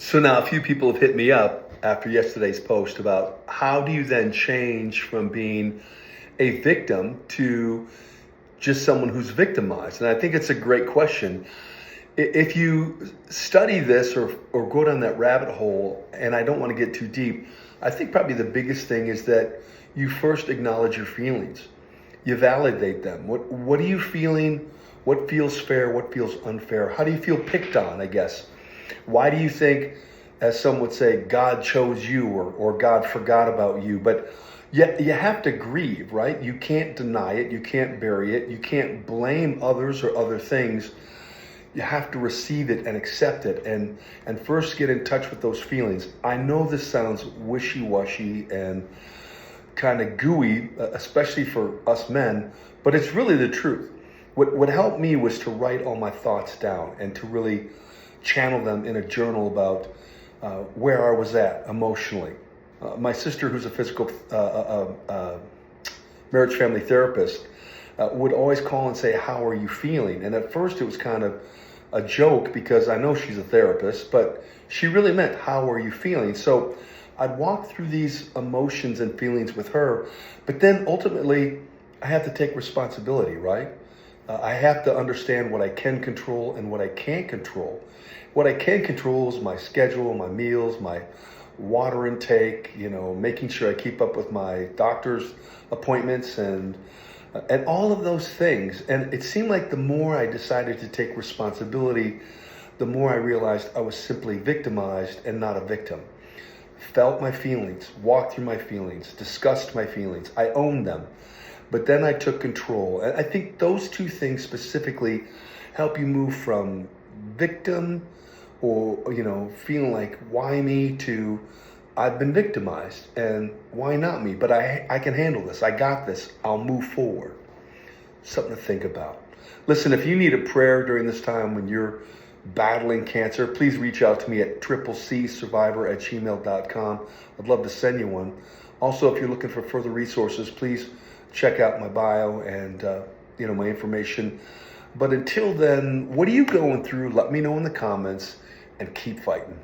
So now a few people have hit me up after yesterday's post about how do you then change from being a victim to just someone who's victimized? And I think it's a great question. If you study this or go down that rabbit hole, and I don't want to get too deep, I think probably the biggest thing is that you first acknowledge your feelings. You validate them. What are you feeling? What feels fair? What feels unfair? How do you feel picked on, I guess? Why do you think, as some would say, God chose you or God forgot about you? But yet you have to grieve, right? You can't deny it. You can't bury it. You can't blame others or other things. You have to receive it and accept it and first get in touch with those feelings. I know this sounds wishy-washy and kind of gooey, especially for us men, but it's really the truth. What helped me was to write all my thoughts down and to really channel them in a journal about where I was at emotionally. My sister, who's a physical marriage family therapist, would always call and say, "How are you feeling?" And at first it was kind of a joke because I know she's a therapist, but she really meant, "How are you feeling?" So I'd walk through these emotions and feelings with her, but then ultimately I have to take responsibility, right? I have to understand what I can control and what I can't control. What I can control is my schedule, my meals, my water intake, making sure I keep up with my doctor's appointments and all of those things. And it seemed like the more I decided to take responsibility, the more I realized I was simply victimized and not a victim. Felt my feelings, walked through my feelings, discussed my feelings. I owned them. But then I took control. And I think those two things specifically help you move from victim or, feeling like, why me, to I've been victimized and why not me? But I can handle this. I got this. I'll move forward. Something to think about. Listen, if you need a prayer during this time when you're battling cancer, please reach out to me at tripplecsurvivor@gmail.com. I'd love to send you one. Also, if you're looking for further resources, please check out my bio and my information. But until then, what are you going through? Let me know in the comments and keep fighting.